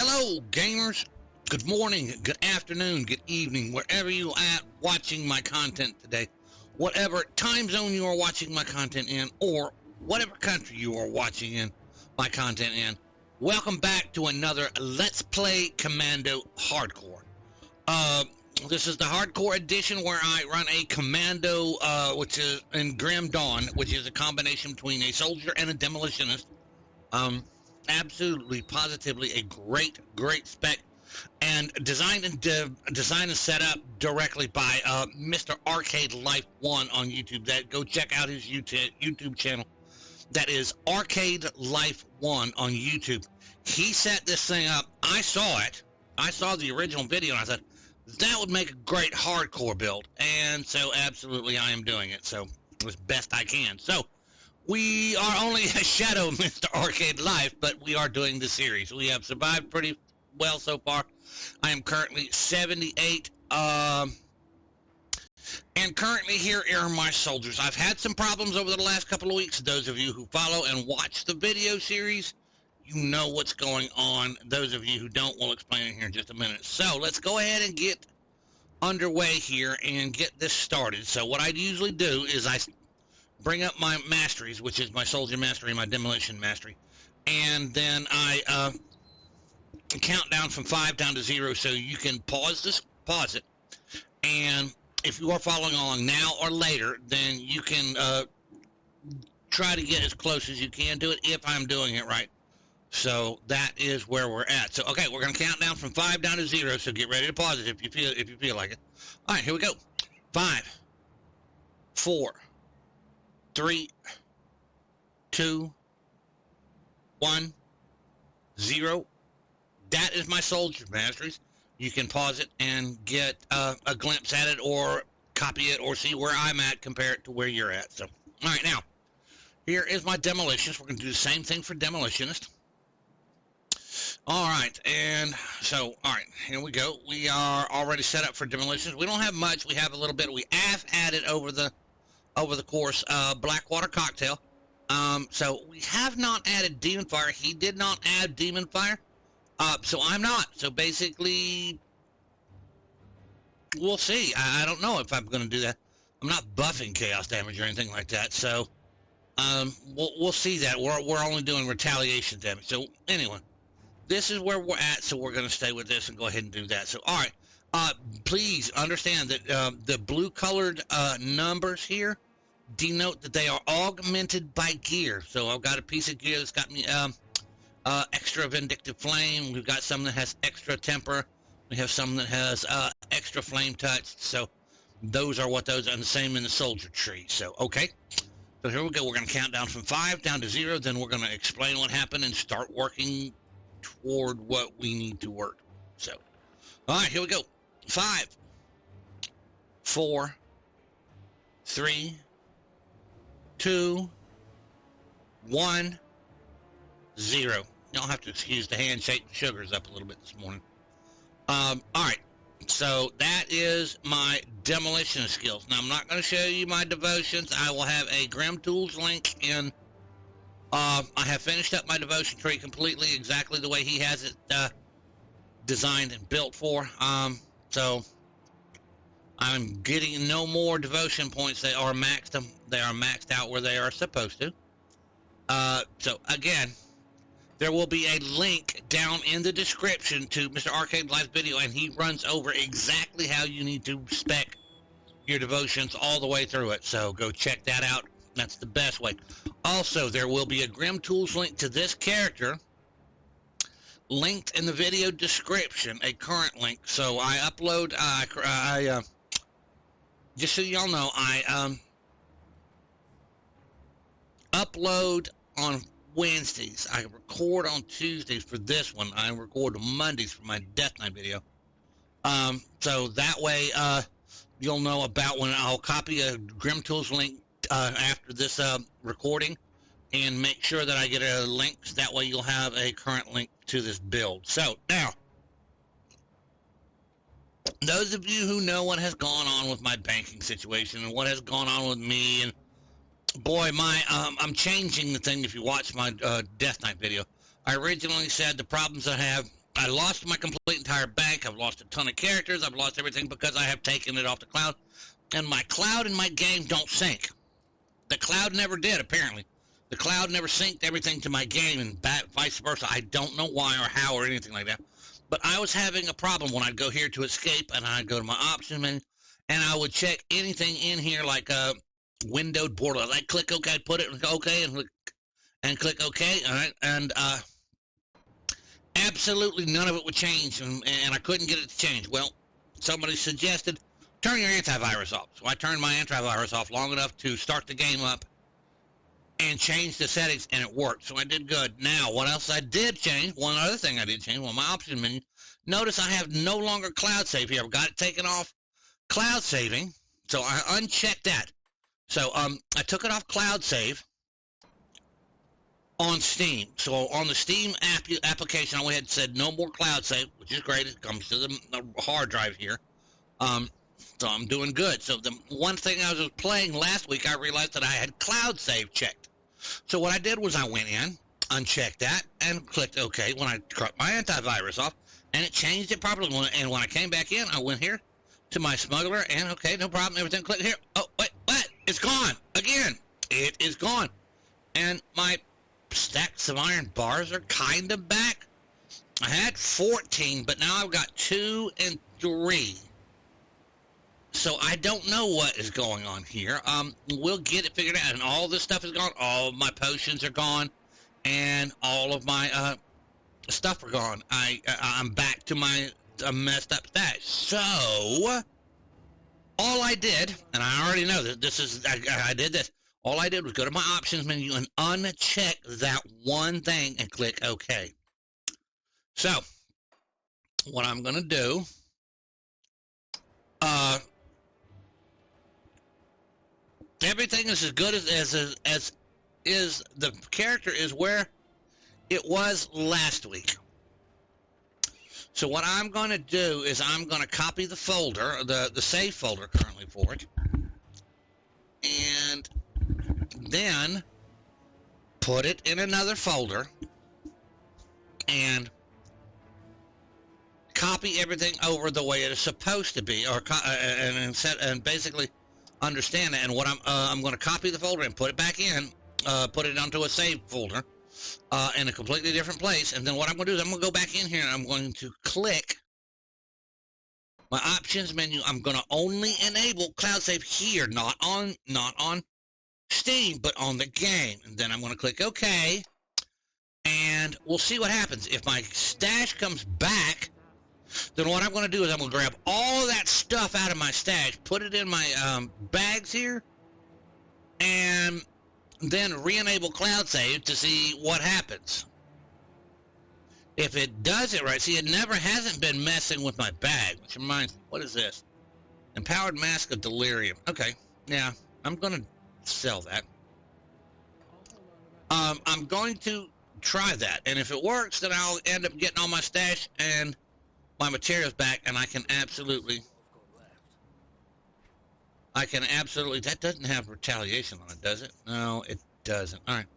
Hello, gamers. Good morning, good afternoon, good evening, wherever you at watching my content today. Whatever time zone you are watching my content in, or whatever country you are watching in my content in. Welcome back to another Let's Play Commando Hardcore. This is the Hardcore edition where I run a Commando, which is in Grim Dawn, which is a combination between a soldier and a demolitionist. Absolutely, positively a great spec, and designed and set up directly by Mr. Arcade Life 1 on YouTube. Go check out his YouTube channel. That is Arcade Life 1 on YouTube. He set this thing up. I saw it. I saw the original video, and I thought that would make a great hardcore build, and so absolutely I am doing it. So as best I can. So. We are only a shadow of Mr. Arcade Life, but we are doing the series. We have survived pretty well so far. I am currently 78, and currently here are my soldiers. I've had some problems over the last couple of weeks. Those of you who follow and watch the video series, you know what's going on. Those of you who don't, we'll explain it here in just a minute. So let's go ahead and get underway here and get this started. So what I usually do is I bring up my masteries, which is my soldier mastery, my demolition mastery, and then I count down from 5 down to 0, so you can pause it, and if you are following along now or later, then you can try to get as close as you can to it if I'm doing it right. So that is where we're at. So okay, we're gonna count down from 5 down to 0. So get ready to pause it if you feel like it. All right, here we go. 5, 4, 3, 2, 1, 0. That is my soldier masteries. You can pause it and get a glimpse at it, or copy it, or see where I'm at, compare it to where you're at. So, all right, now, here is my demolitionist. We're going to do the same thing for demolitionist. All right, and so, all right, here we go. We are already set up for demolitions. We don't have much. We have a little bit. We have added over the course, Blackwater Cocktail. So we have not added Demon Fire. He did not add Demon Fire. So I'm not. So basically, we'll see. I don't know if I'm going to do that. I'm not buffing chaos damage or anything like that. So, we'll see that. We're only doing retaliation damage. So anyway, this is where we're at. So we're going to stay with this and go ahead and do that. So, all right. Please understand that the blue-colored numbers here denote that they are augmented by gear. So I've got a piece of gear that's got me extra Vindictive Flame. We've got some that has extra Temper. We have some that has extra Flame Touch. So those are what those are, and the same in the soldier tree. So, okay. So here we go. We're going to count down from 5 down to 0. Then we're going to explain what happened and start working toward what we need to work. So, all right, here we go. 5, 4, 3, 2, 1, 0. You don't have to excuse the handshake. The sugar's up a little bit this morning. All right. So that is my demolition skills. Now, I'm not going to show you my devotions. I will have a Grim Tools link in. I have finished up my devotion tree completely exactly the way he has it designed and built for. So I'm getting no more devotion points. They are maxed out where they are supposed to. So again, there will be a link down in the description to Mr. Arcade Life's video, and he runs over exactly how you need to spec your devotions all the way through it. So go check that out. That's the best way. Also, there will be a Grim Tools link to this character linked in the video description, a current link. So I upload, just so y'all know, I upload on Wednesdays. I record on Tuesdays for this one. I record on Mondays for my Death Knight video. So that way, you'll know about when I'll copy a Grim Tools link after this recording, and make sure that I get a link. So that way you'll have a current link to this build. So now, those of you who know what has gone on with my banking situation and what has gone on with me, and boy, I'm changing the thing. If you watch my Death Knight video, I originally said the problems I have I lost my complete entire bank. I've lost a ton of characters. I've lost everything because I have taken it off the cloud. And my cloud and my game don't sync. The cloud never did, apparently. The cloud never synced everything to my game and vice versa. I don't know why or how or anything like that. But I was having a problem when I'd go here to escape and I'd go to my options menu and I would check anything in here like a windowed border. I'd click OK, put it in OK and click OK. All right, and absolutely none of it would change, and I couldn't get it to change. Well, somebody suggested turn your antivirus off. So I turned my antivirus off long enough to start the game up and change the settings, and it worked. So I did good. Now, what else I did change, one other thing I did change, well, my option menu, notice I have no longer cloud save here. I've got it taken off cloud saving, so I unchecked that. So I took it off cloud save on Steam. So on the Steam application, I went ahead and said no more cloud save, which is great. It comes to the hard drive here. So I'm doing good. So the one thing I was playing last week, I realized that I had cloud save checked. So what I did was I went in, unchecked that, and clicked OK when I cut my antivirus off, and it changed it properly. And when I came back in, I went here to my smuggler, and OK, no problem, everything, click here. Oh, wait, what? It's gone. Again, it is gone. And my stacks of iron bars are kind of back. I had 14, but now I've got 2 and 3. So I don't know what is going on here. We'll get it figured out. And all this stuff is gone. All of my potions are gone. And all of my stuff are gone. I'm back to my messed up stash. So all I did, and I already know that this is, I did this. All I did was go to my options menu and uncheck that one thing and click OK. So what I'm going to do, everything is as good as is the character is where it was last week. So what I'm going to do is I'm going to copy the folder, the save folder currently for it, and then put it in another folder and copy everything over the way it is supposed to be, or and basically understand it. And what I'm going to copy the folder and put it back in, put it onto a save folder in a completely different place. And then what I'm going to do is I'm going to go back in here and I'm going to click my options menu. I'm going to only enable cloud save here, not on Steam, but on the game. And then I'm going to click OK, and we'll see what happens. If my stash comes back, then what I'm going to do is I'm going to grab all that stuff out of my stash, put it in my bags here, and then re-enable cloud save to see what happens. If it does it right, see, it never hasn't been messing with my bag, which reminds me, what is this? Empowered Mask of Delirium. Okay, yeah, I'm going to sell that. I'm going to try that, and if it works, then I'll end up getting all my stash and my materials back, and I can absolutely, that doesn't have retaliation on it, does it? No, it doesn't. All right.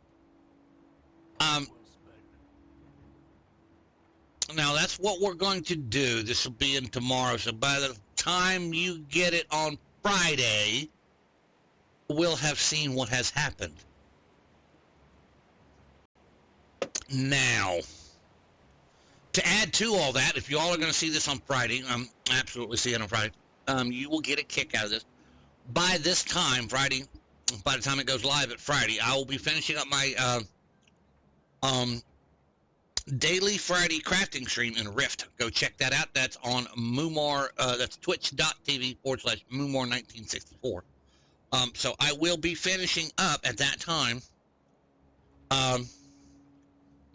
Now that's what we're going to do. This will be in tomorrow, so by the time you get it on Friday, we'll have seen what has happened. Now, to add to all that, if you all are going to see this on Friday, absolutely see it on Friday, you will get a kick out of this. By this time, Friday, by the time it goes live at Friday, I will be finishing up my daily Friday crafting stream in Rift. Go check that out. That's on Moomar, that's twitch.tv/Moomar1964. So I will be finishing up at that time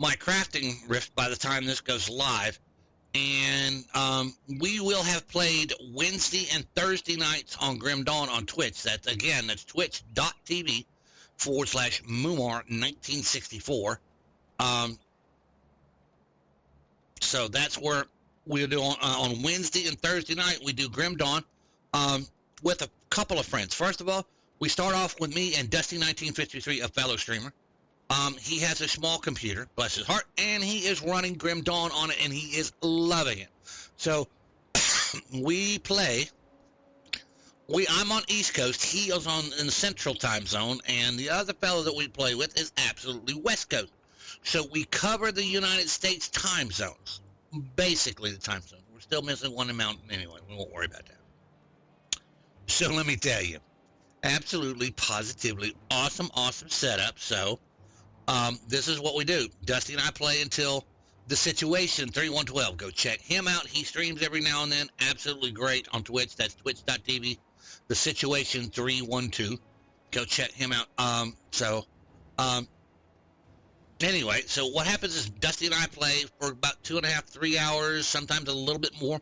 my crafting Rift by the time this goes live, and we will have played Wednesday and Thursday nights on Grim Dawn on Twitch. That's twitch.tv/Moomar1964. So that's where we'll do on Wednesday and Thursday night. We do Grim Dawn with a couple of friends. First of all, we start off with me and Dusty1953, a fellow streamer. He has a small computer, bless his heart, and he is running Grim Dawn on it, and he is loving it. So we play. I'm on East Coast. He is in the Central Time Zone, and the other fellow that we play with is absolutely West Coast. So we cover the United States time zones, basically the time zone. We're still missing one in Mountain anyway. We won't worry about that. So let me tell you, absolutely, positively, awesome setup. So this is what we do. Dusty and I play until The Situation 3112. Go check him out. He streams every now and then. Absolutely great on Twitch. That's twitch.tv. The Situation 312. Go check him out. Anyway, so what happens is Dusty and I play for about 2.5, 3 hours, sometimes a little bit more.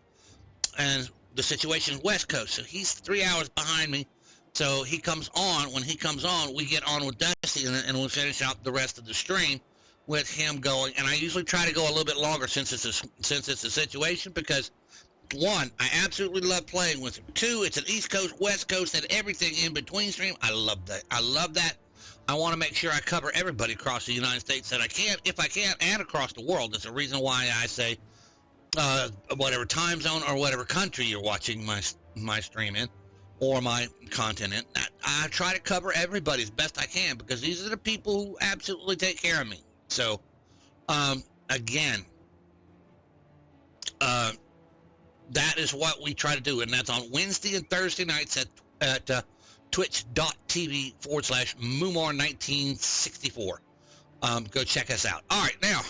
And The Situation is West Coast, so he's 3 hours behind me. So he comes on. When he comes on, we get on with Dusty, and we'll finish out the rest of the stream with him going. And I usually try to go a little bit longer since it's a situation, because one, I absolutely love playing with him. Two, it's an East Coast, West Coast, and everything in between stream. I love that. I want to make sure I cover everybody across the United States that I can, if I can, and across the world. That's the reason why I say whatever time zone or whatever country you're watching my stream in or my content in. I try to cover everybody as best I can, because these are the people who absolutely take care of me. So, again, that is what we try to do, and that's on Wednesday and Thursday nights at twitch.tv/Moomar1964. Go check us out. All right, now,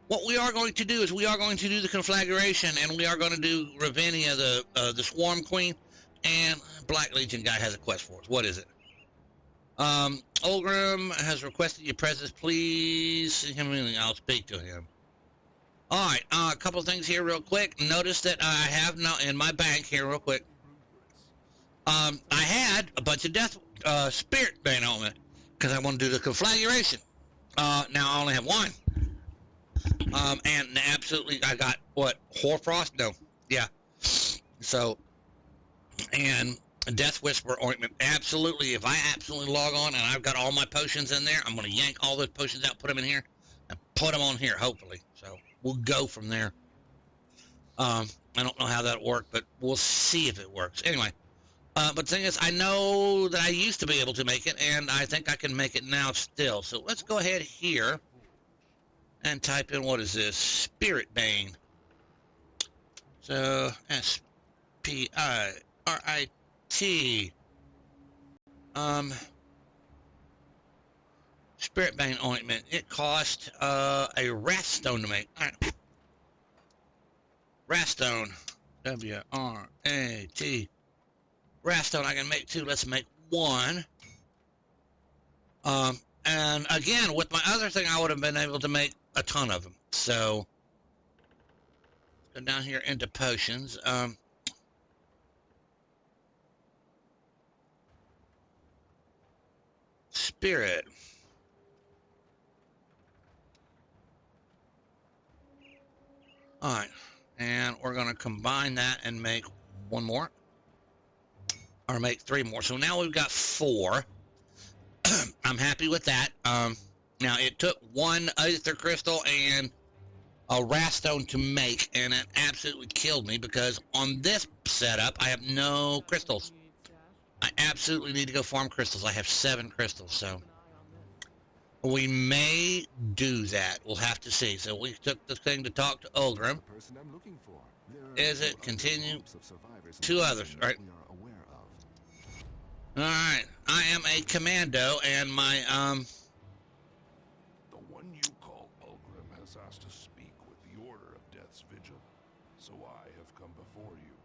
what we are going to do is we are going to do the conflagration, and we are going to do Ravinia, the Swarm Queen, and Black Legion guy has a quest for us. What is it? Olgrim has requested your presence. Please, I'll speak to him. All right, a couple things here real quick. Notice that I have now in my bank here real quick. I had a bunch of death spirit bane on it because I want to do the conflagration. Now I only have one. And absolutely, I got what? Hoarfrost? No, yeah. So, and Death Whisper ointment. Absolutely, if I absolutely log on and I've got all my potions in there, I'm going to yank all those potions out, put them in here, and put them on here. Hopefully, so we'll go from there. I don't know how that'll work, but we'll see if it works. Anyway. But the thing is, I know that I used to be able to make it, and I think I can make it now still. So let's go ahead here and type in, what is this? Spirit Bane. So, S-P-I-R-I-T. Spirit Bane ointment. It cost a Wrathstone to make. All right. Wrathstone. W-R-A-T. Wrathstone I can make two. Let's make one. And again, with my other thing, I would have been able to make a ton of them. So, go down here into potions. Spirit. All right, and we're going to combine that and make one more. Or make three more. So now we've got 4. I'm happy with that. Now it took one Aether Crystal and a Wrathstone to make, and it absolutely killed me because on this setup I have no crystals. I absolutely need to go farm crystals. I have 7 crystals, so we may do that. We'll have to see. So we took the thing to talk to Olgrim. Is it continue? 2 others, right? Alright, I am a commando, and my, The one you call Olgrim has asked to speak with the Order of Death's Vigil, so I have come before you.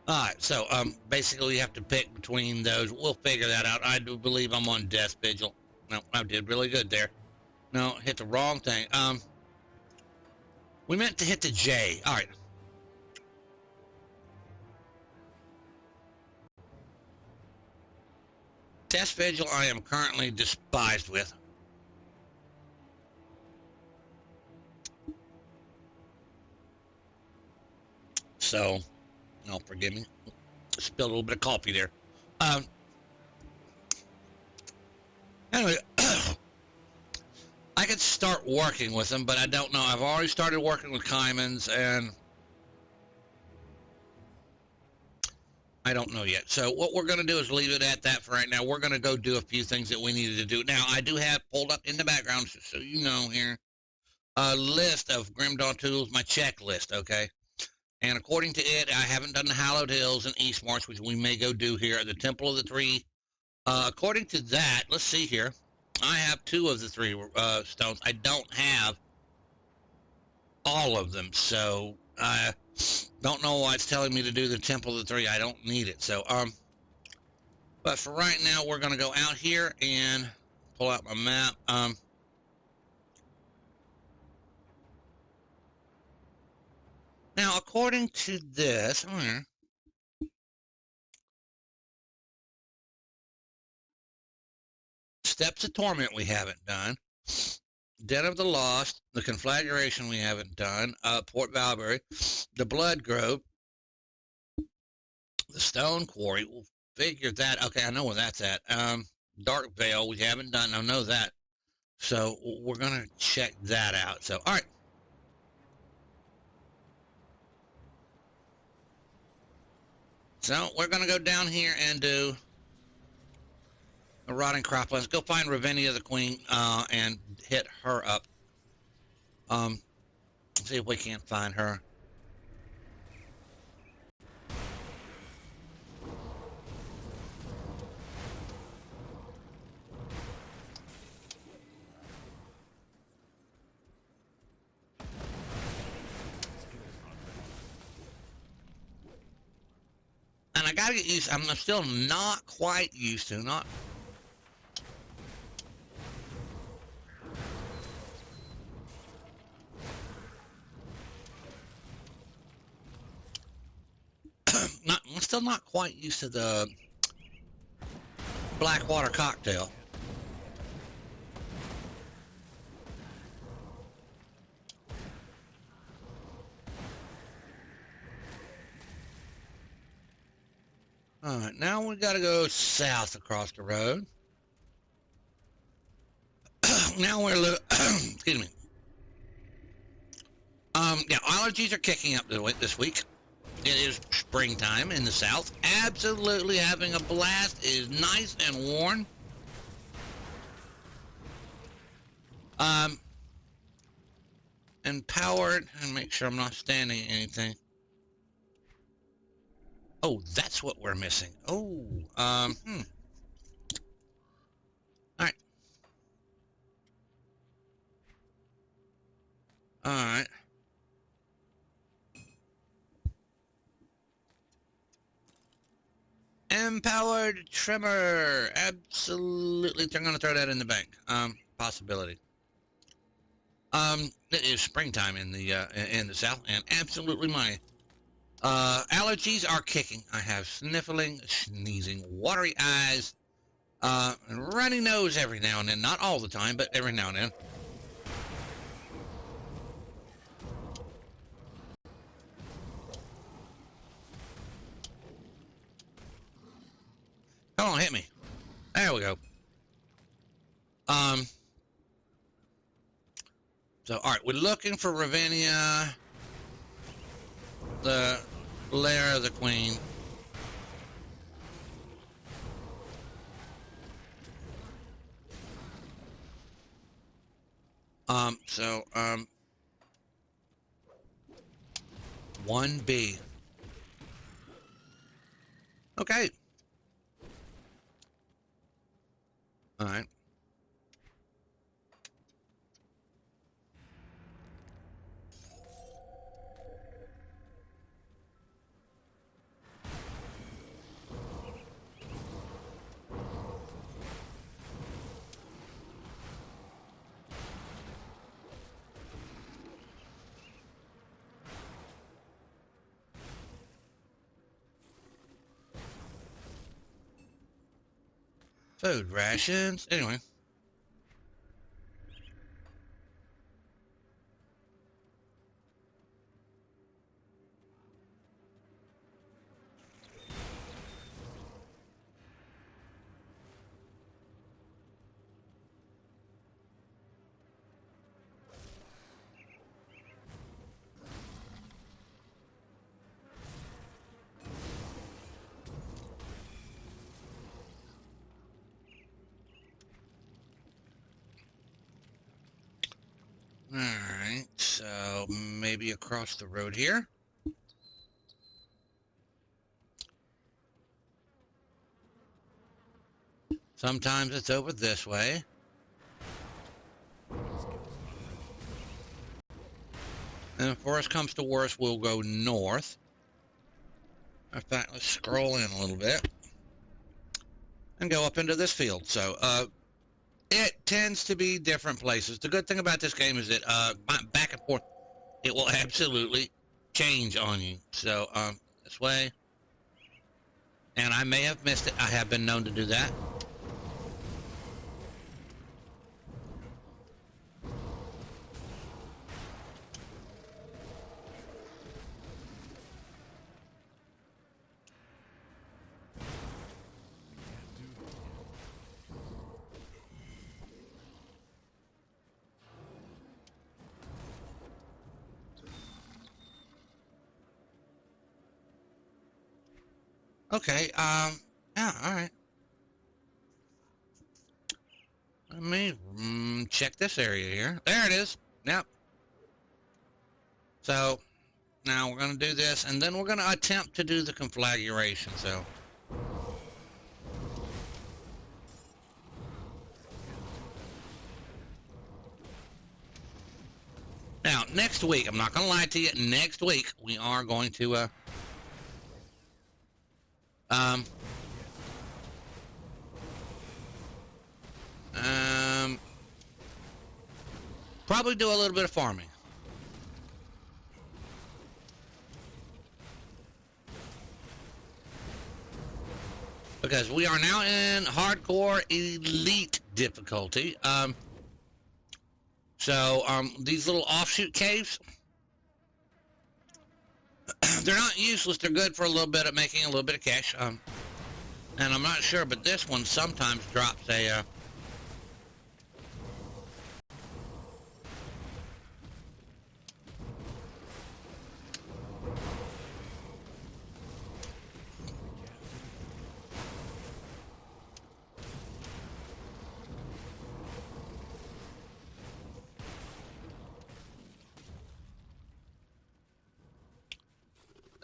Alright, so, basically you have to pick between those. We'll figure that out. I do believe I'm on Death Vigil. No, I did really good there. No, hit the wrong thing. We meant to hit the J. Alright. Death Vigil I am currently despised with. So, no, forgive me. Spilled a little bit of coffee there. Anyway, I could start working with them, but I don't know. I've already started working with Kymans, and I don't know yet. So what we're going to do is leave it at that for right now. We're going to go do a few things that we needed to do. Now, I do have pulled up in the background, so you know here, a list of Grim Dawn tools, my checklist, okay? And according to it, I haven't done the Hallowed Hills and East March, which we may go do here at the Temple of the Three. According to that, let's see here. I have 2 of the 3 stones. I don't have all of them, so I don't know why it's telling me to do the Temple of the Three. I don't need it. So, but for right now, we're going to go out here and pull out my map. Now, according to this, Steps of Torment we haven't done. Den of the Lost, the Conflagration we haven't done, Port Valbury, the Blood Grove, the Stone Quarry, we'll figure that, okay, I know where that's at. Dark Vale, we haven't done, I know that. So we're going to check that out. So, all right. So we're going to go down here and do a Rotting Croplands. Go find Ravinia the Queen and hit her up. See if we can't find her. And I gotta get used. I'm still not quite used to not. I'm still not quite used to the Blackwater cocktail. All right, now we got to go south across the road. Now we're excuse me. Yeah, allergies are kicking up this week. It is springtime in the south. Absolutely having a blast. It is nice and warm. Empowered, and make sure I'm not standing anything. Oh, that's what we're missing. Oh, all right. All right. Empowered trimmer. Absolutely. They're going to throw that in the bank. Possibility. It is springtime in the south, and absolutely my allergies are kicking. I have sniffling, sneezing, watery eyes, and runny nose every now and then. Not all the time, but every now and then. Come on, hit me. There we go. So, all right, we're looking for Ravinia, the Lair of the Queen. So, 1B. Okay. All right. Food rations. Anyway. maybe across the road here. Sometimes it's over this way. And if worse comes to worse, we'll go north. In fact, let's scroll in a little bit and go up into this field. So, it tends to be different places. The good thing about this game is that back and forth, it will absolutely change on you. So, this way. And I may have missed it. I have been known to do that. Okay, yeah, alright. Let me check this area here. There it is. Yep. So, now we're going to do this, and then we're going to attempt to do the conflagration, so. Now, next week, I'm not going to lie to you, next week, we are going to, probably do a little bit of farming. Because we are now in hardcore elite difficulty. So these little offshoot caves, they're not useless. They're good for a little bit of making a little bit of cash. And I'm not sure, but this one sometimes drops a...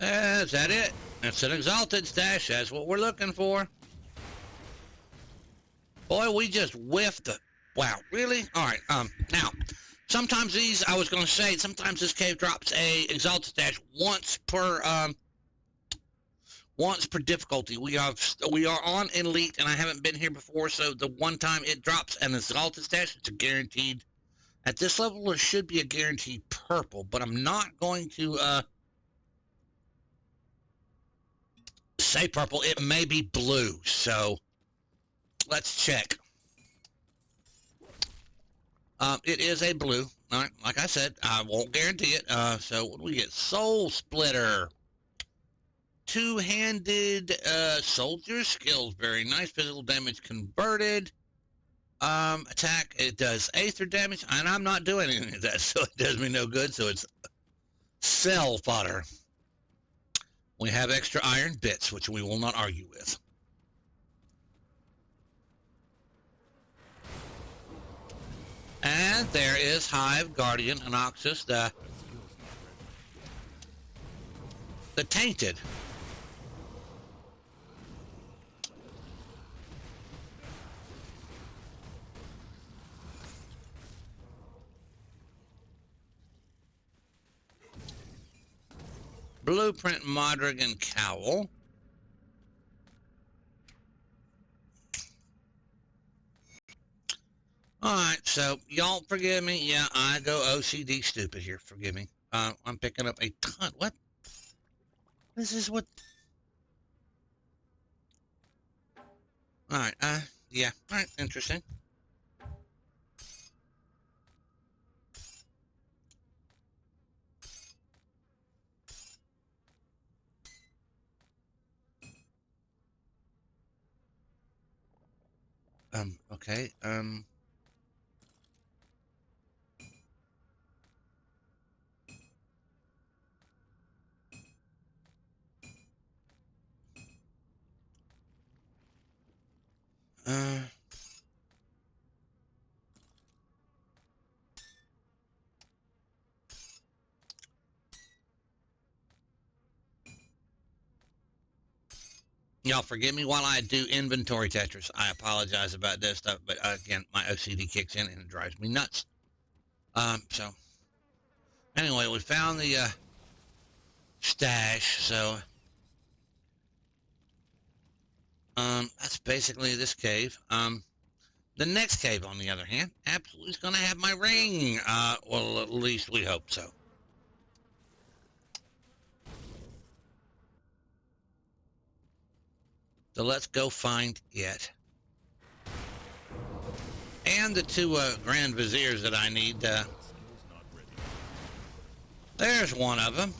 Is that it? That's an exalted stash. That's what we're looking for. Boy, we just whiffed the... Wow, really? All right. Now, sometimes these, I was going to say, sometimes this cave drops a exalted stash once per difficulty. We are on elite, and I haven't been here before, so the one time it drops an exalted stash, it's a guaranteed. At this level, it should be a guaranteed purple, but I'm not going to say purple. It may be blue, so let's check. It is a blue. All right, like I said, I won't guarantee it. So what do we get? Soul Splitter. Two-handed soldier skills. Very nice. Physical damage converted. Attack. It does aether damage, and I'm not doing any of that, so it does me no good. So it's cell fodder. We have extra iron bits, which we will not argue with. And there is Hive, Guardian, and Oxus, the Tainted. Blueprint, Modrigan, Cowl. Alright, so y'all forgive me. Yeah, I go OCD stupid here. Forgive me. I'm picking up a ton. What? This is what... Alright, yeah. Alright, interesting. Okay, Y'all forgive me while I do inventory Tetris. I apologize about this stuff, but again, my OCD kicks in and it drives me nuts. So anyway, we found the stash, so that's basically this cave. The next cave, on the other hand, absolutely is going to have my ring. Well, at least we hope so. So let's go find it. And the two Grand Viziers that I need. There's one of them.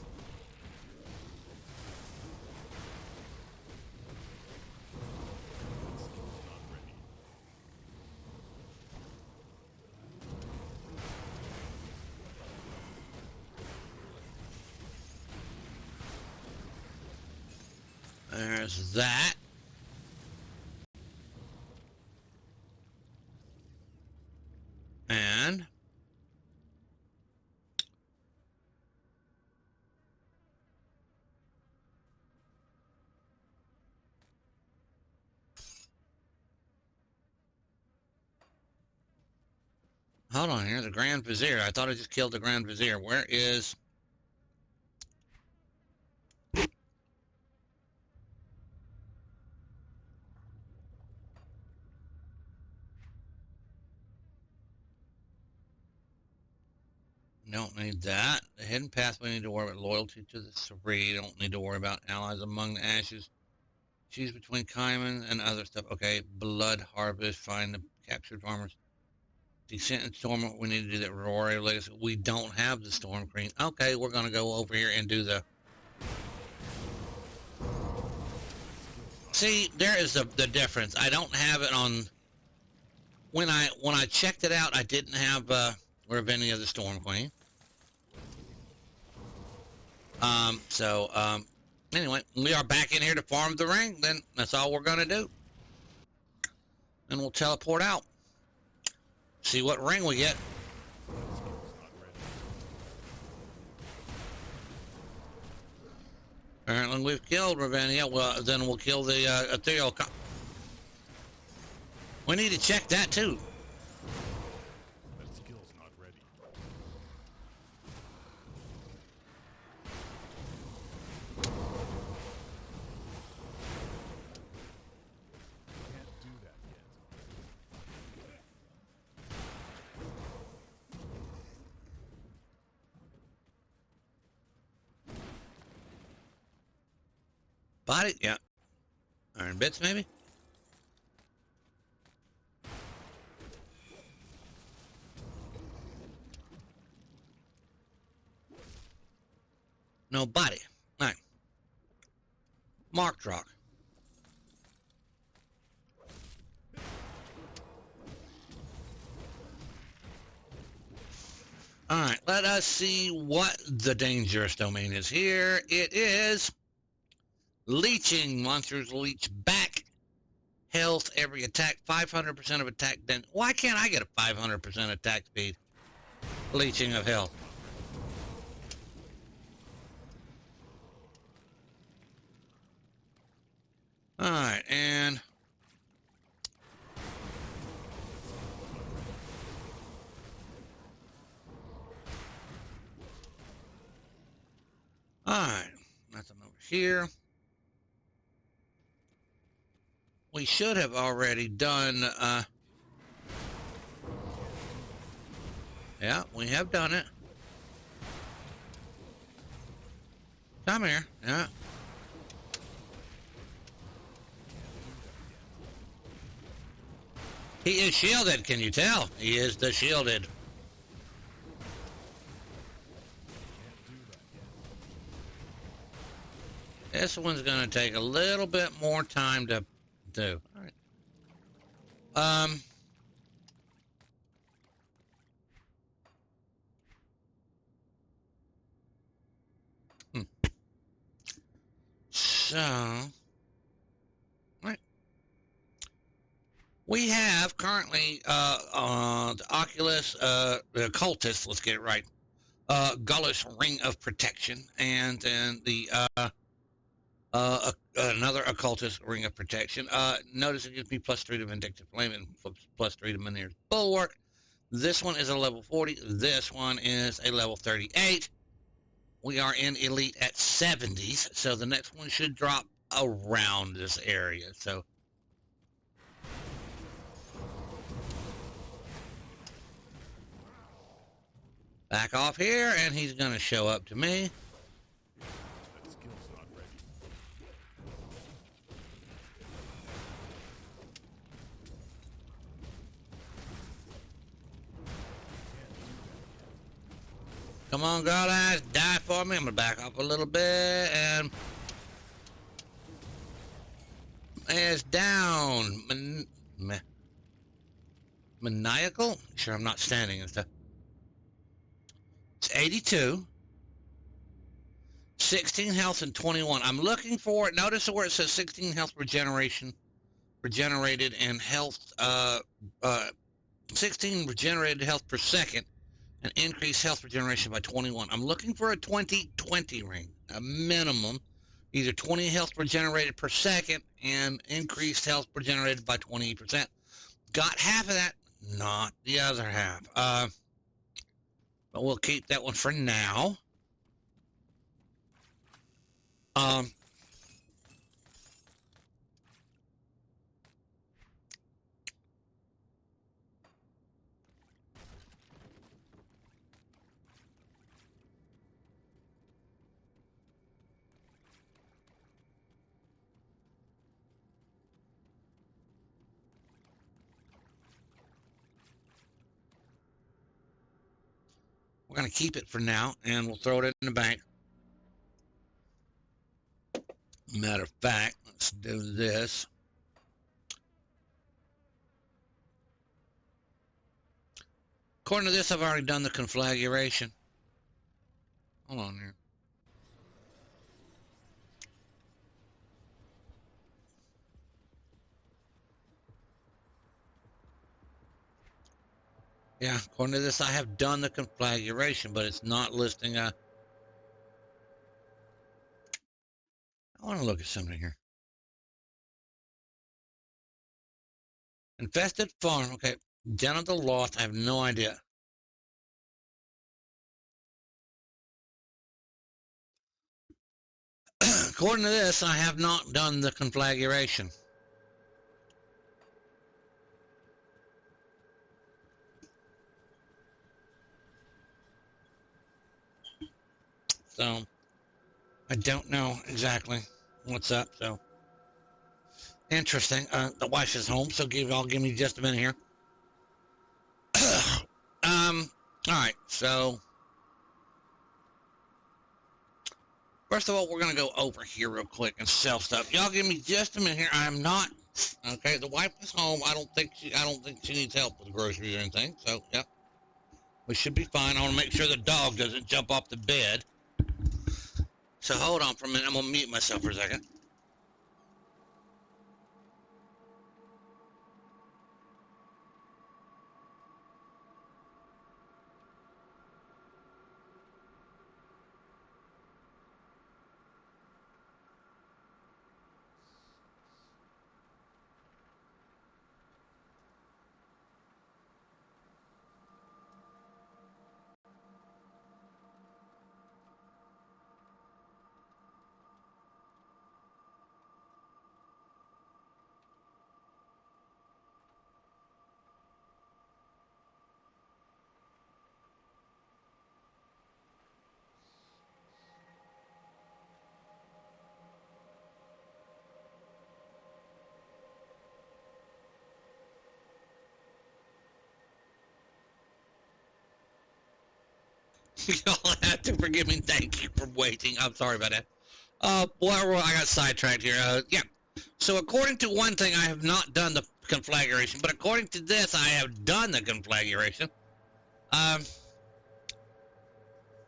There's that. And hold on here, the Grand Vizier. I thought I just killed the Grand Vizier. Where is... Don't need that. The hidden pathway, need to worry about loyalty to the three. Don't need to worry about allies among the ashes. Choose between Kaiman and other stuff. Okay, blood harvest. Find the captured farmers. Descent and storm. We need to do that. Rory legacy. We don't have the storm queen. Okay, we're gonna go over here and do the. See, there is the difference. I don't have it on. When I checked it out, I didn't have Ravinia of the Storm Queen. Anyway, we are back in here to farm the ring. Then that's all we're gonna do, and we'll teleport out. See what ring we get. Apparently, we've killed Ravinia. Well, then we'll kill the ethereal. We need to check that too. Body, yeah. Iron bits, maybe? No body. All right. Marked rock. All right, let us see what the dangerous domain is here. It is leeching. Monsters leech back health every attack, 500% of attack. Then why can't I get a 500% attack speed? Leeching of health. All right, and all right, nothing over here. We should have already done, yeah, we have done it. Come here, yeah. He is shielded, can you tell? He is the shielded. This one's going to take a little bit more time to do. All right. So, right. We have currently the Oculus, the Cultist, let's get it right. Gullish Ring of Protection, and then the Another occultist ring of protection. Notice it gives me +3 to vindictive flame and +3 to Minear's bulwark. This one is a level 40. This one is a level 38. We are in elite at 70s, so the next one should drop around this area. So back off here, and he's gonna show up to me. That skill's not ready. Come on, girl ass, die for me. I'm gonna back off a little bit, and it's down. Maniacal? Sure, I'm not standing and stuff. It's 82. 16 health and 21. I'm looking for it. Notice where it says 16 health regeneration, regenerated, and health, 16 regenerated health per second, and increased health regeneration by 21. I'm looking for a 20-20 ring, a minimum, either 20 health regenerated per second and increased health regenerated by 20%. Got half of that, not the other half. But we'll keep that one for now. We're going to keep it for now, and we'll throw it in the bank. Matter of fact, let's do this. According to this, I've already done the conflagration. Hold on here. Yeah, according to this, I have done the conflagration, but it's not listing I want to look at something here. Infested farm. Okay. Genital loss. I have no idea. According to this, I have not done the conflagration. So, I don't know exactly what's up. So, interesting. The wife is home, so give me just a minute here. All right. So, first of all, we're gonna go over here real quick and sell stuff. Y'all give me just a minute here. I'm not okay. The wife is home. I don't think she needs help with groceries or anything. So, yep, we should be fine. I want to make sure the dog doesn't jump off the bed. So hold on for a minute. I'm gonna mute myself for a second. Y'all have to forgive me. Thank you for waiting. I'm sorry about that. Well, I got sidetracked here. Yeah. So according to one thing, I have not done the conflagration, but according to this, I have done the conflagration.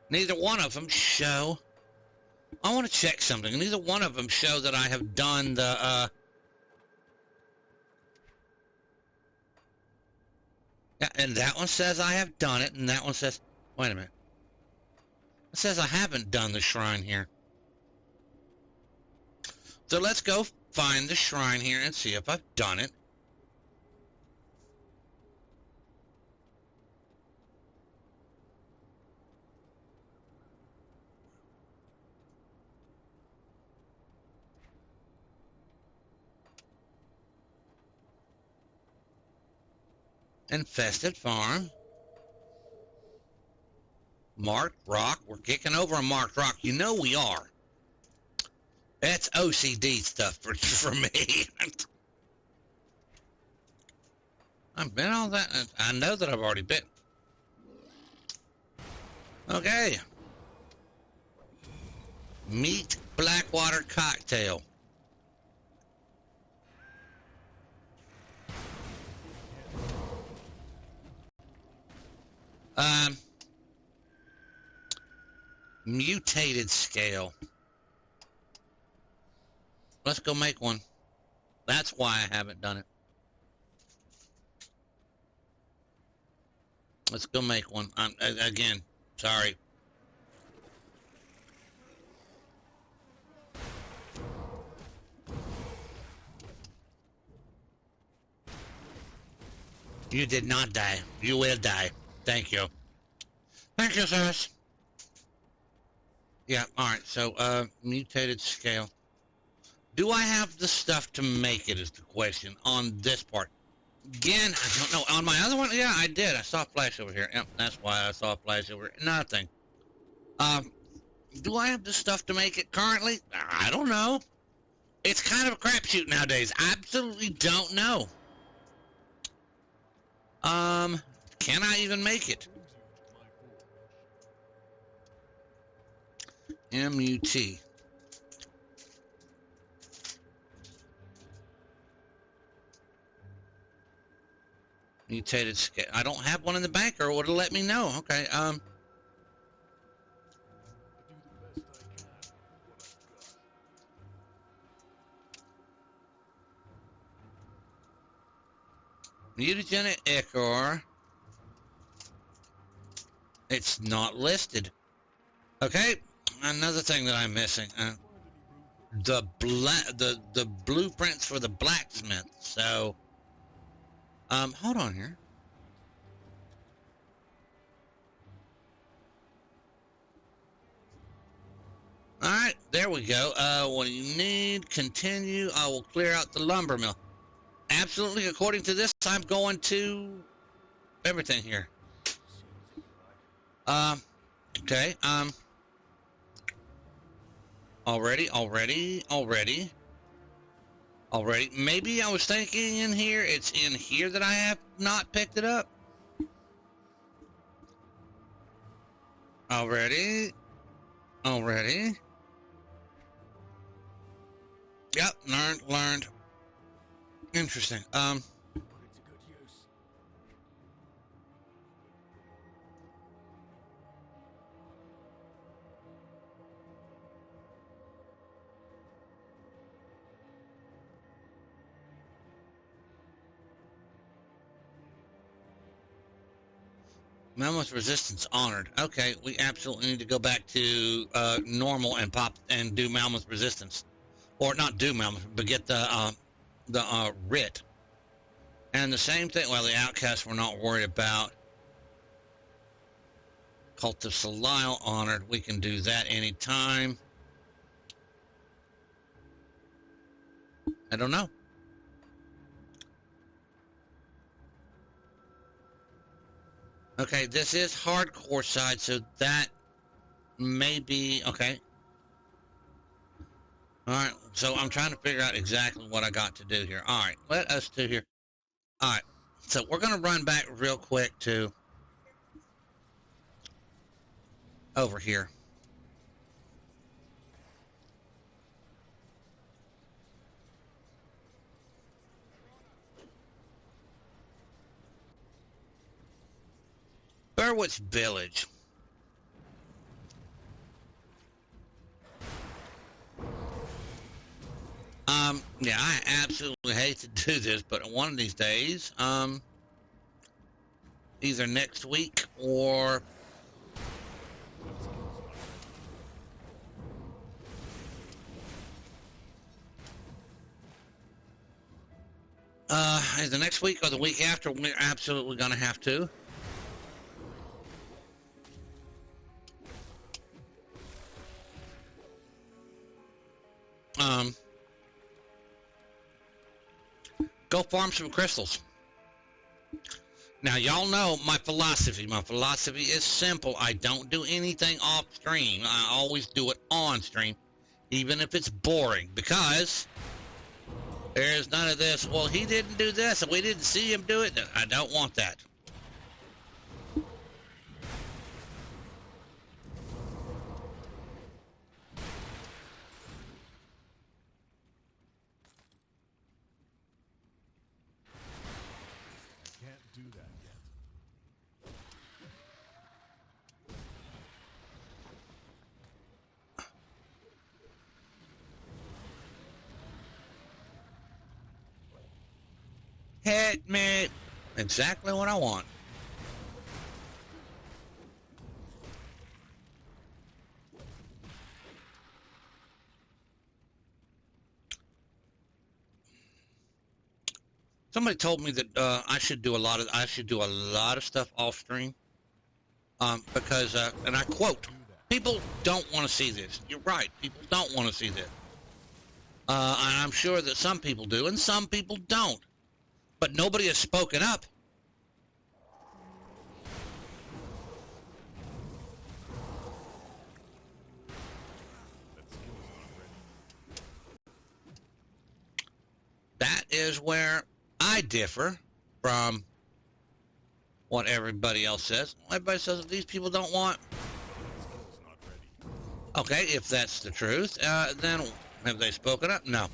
Neither one of them show. I want to check something. Neither one of them show that I have done the, yeah, and that one says I have done it, and that one says, wait a minute. It says I haven't done the shrine here. So let's go find the shrine here and see if I've done it. Infested farm. Marked rock. We're kicking over a marked rock. You know we are. That's OCD stuff for me. I've been all that. I know that I've already been. Okay. Meat Blackwater cocktail. Mutated scale. Let's go make one. That's why I haven't done it. Let's go make one. Again, sorry. You did not die. You will die. Thank you. Thank you, sirs. Yeah, alright, so, mutated scale. Do I have the stuff to make it is the question on this part. Again, I don't know. On my other one, yeah, I did. I saw a flash over here. Yep, that's why I saw a flash over here. Nothing. Do I have the stuff to make it currently? I don't know. It's kind of a crapshoot nowadays. I absolutely don't know. Can I even make it? MUT. Mutated scale. I don't have one in the bank, or would have let me know. Okay, mutagenic ichor. It's not listed. Okay, another thing that I'm missing. The blueprints for the blacksmith. So, hold on here. All right, there we go. What do you need? Continue. I will clear out the lumber mill. Absolutely, according to this, I'm going to everything here. Okay, already. Maybe I was thinking in here, it's in here that I have not picked it up. Already. Yep, learned. Interesting. Mammoth resistance honored. Okay, we absolutely need to go back to normal and pop and do mammoth resistance, or not do mammoth, but get the writ. And the same thing. Well, the outcast we're not worried about. Cult of Salile honored. We can do that anytime. I don't know. Okay, this is hardcore side, so that may be okay. Alright, so I'm trying to figure out exactly what I got to do here. Alright, let us do here. Alright, so we're going to run back real quick to over here. Berwitz Village. Yeah, I absolutely hate to do this, but one of these days, either next week or The next week or the week after, we're absolutely going to have to. Go farm some crystals. Now, y'all know my philosophy. My philosophy is simple. I don't do anything off stream. I always do it on stream, even if it's boring, because there's none of this, well, he didn't do this, and we didn't see him do it. I don't want that. Can't do that yet. Hit me. Exactly what I want. Somebody told me that I should do a lot of stuff off stream, because and I quote, people don't want to see this. You're right, people don't want to see this, and I'm sure that some people do and some people don't, but nobody has spoken up. That is where I differ from what everybody else says. Everybody says that these people don't want. Okay, if that's the truth, then have they spoken up? No.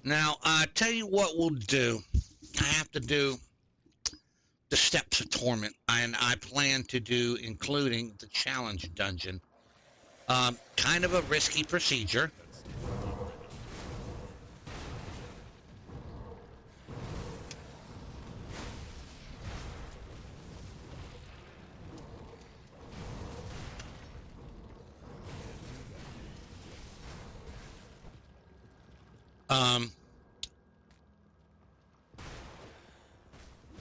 Now, I tell you what we'll do. I have to do the Steps of Torment, and I plan to do, including the challenge dungeon. Kind of a risky procedure.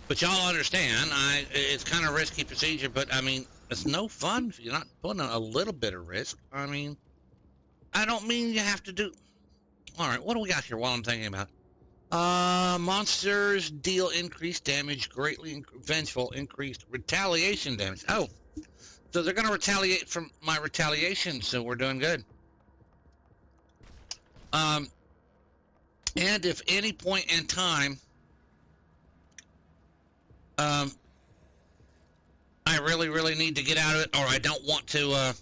But y'all understand, it's kind of risky procedure, but I mean, it's no fun if you're not putting a little bit of risk. I mean, I don't mean you have to do. All right, what do we got here while I'm thinking about? Monsters deal increased damage, greatly vengeful, increased retaliation damage. Oh, so they're going to retaliate from my retaliation, so we're doing good. And if any point in time, I really need to get out of it, or I don't want to,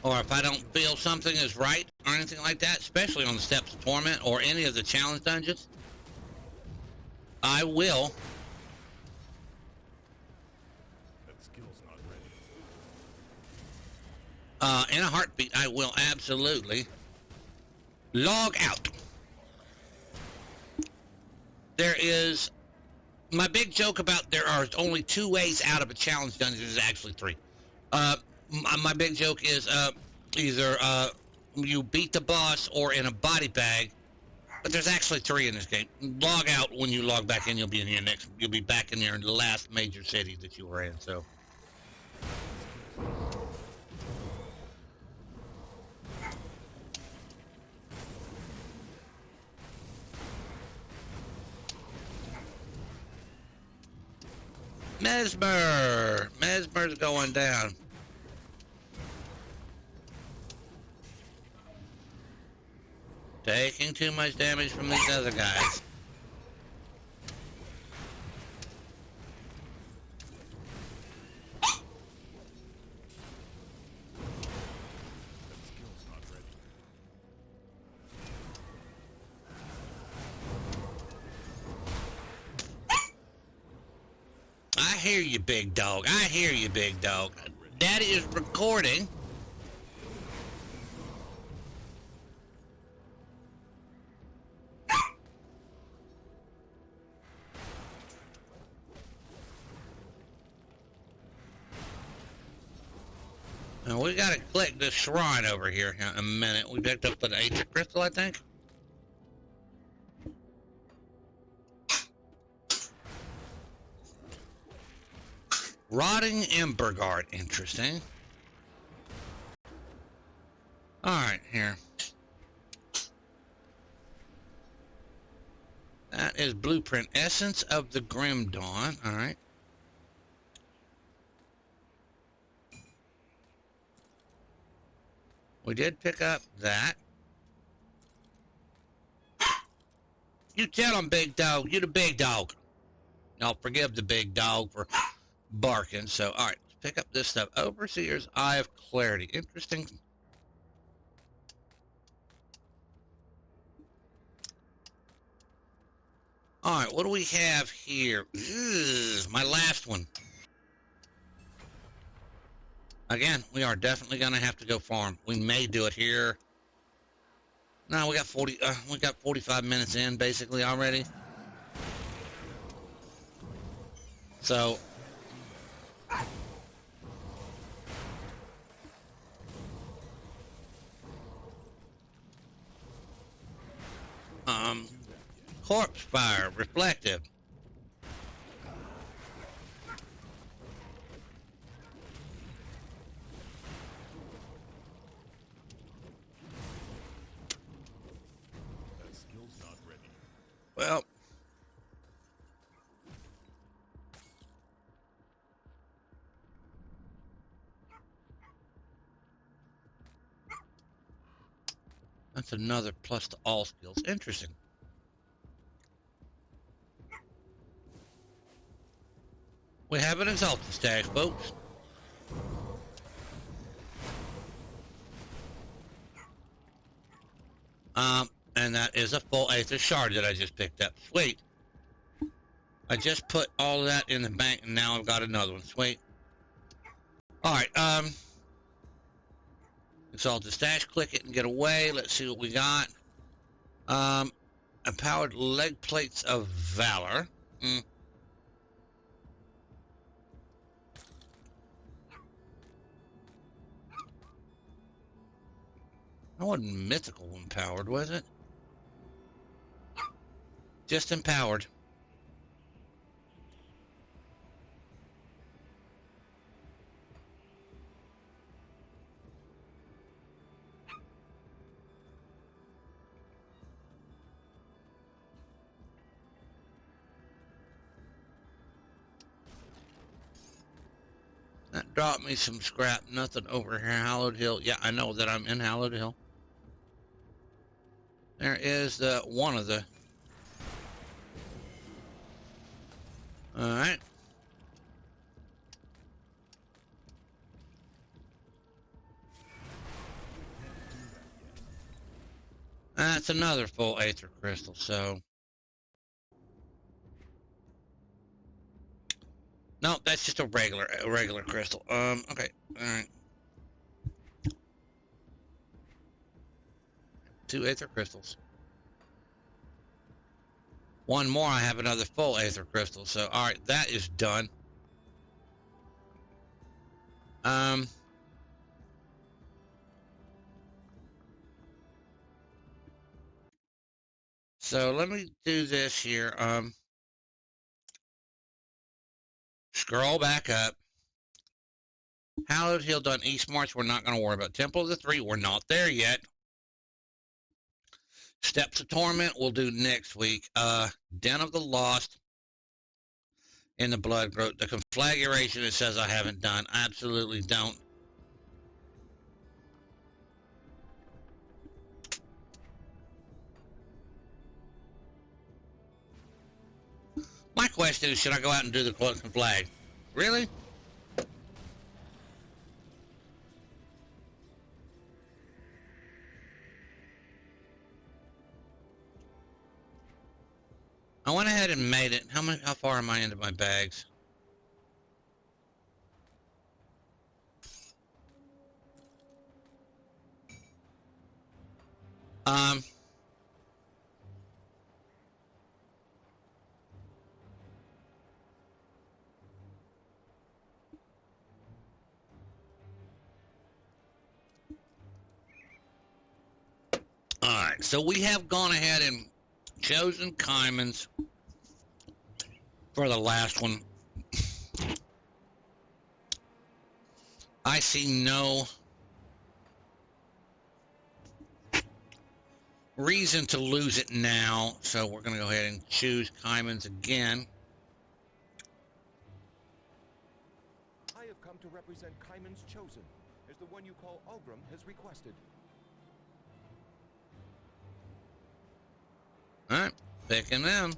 or if I don't feel something is right or anything like that, especially on the Steps of Torment or any of the challenge dungeons, I will. In a heartbeat, I will absolutely log out. There is my big joke about there are only 2 ways out of a challenge dungeon is actually 3. My big joke is either you beat the boss or in a body bag, but there's actually 3 in this game. Log out when you log back in. You'll be in your next. You'll be back in there in the last major city that you were in. So. Mesmer's going down. Taking too much damage from these other guys. hear you, big dog. I hear you, big dog. Daddy is recording. Now we gotta click this shrine over here in a minute. We picked up an ancient crystal, I think. Rotting Ember Guard, interesting. Alright, here. That is Blueprint. Essence of the Grim Dawn, alright. We did pick up that. You tell him, big dog. You the big dog. I'll forgive the big dog for barking. So, alright, let's pick up this stuff. Overseer's Eye of Clarity. Interesting. Alright, what do we have here? Ugh, my last one. Again, we are definitely going to have to go farm. We may do it here. No, we got 45 minutes in basically already. So corpse fire, reflective. Well, that's another plus to all skills. Interesting. We have an exalted stash, folks. And that is a full Aether Shard that I just picked up. Sweet. I just put all of that in the bank, and now I've got another one. Sweet. Alright, exalted stash, click it and get away. Let's see what we got. Empowered leg plates of valor. That wasn't mythical empowered, was it? Just empowered. That dropped me some scrap. Nothing over here. Hallowed Hill. Yeah, I know that I'm in Hallowed Hill. There is one of the... Alright. That's another full Aether Crystal, so... No, that's just a regular crystal. Okay, alright. 2 Aether Crystals. One more, I have another full Aether Crystal, so alright, that is done. So let me do this here. Scroll back up. Hallowed Hill done. East March, we're not going to worry about. Temple of the Three, we're not there yet. Steps of Torment, we'll do next week. Den of the Lost in the Blood Growth. The Conflagration, it says I haven't done. Absolutely don't. My question is, should I go out and do the Cloak and Flag? Really? I went ahead and made it. How far am I into my bags? Um, all right, so we have gone ahead and chosen Kymans for the last one. I see no reason to lose it now, so we're going to go ahead and choose Kymans again. I have come to represent Kymans Chosen, as the one you call Ulgrim has requested. All right, picking them.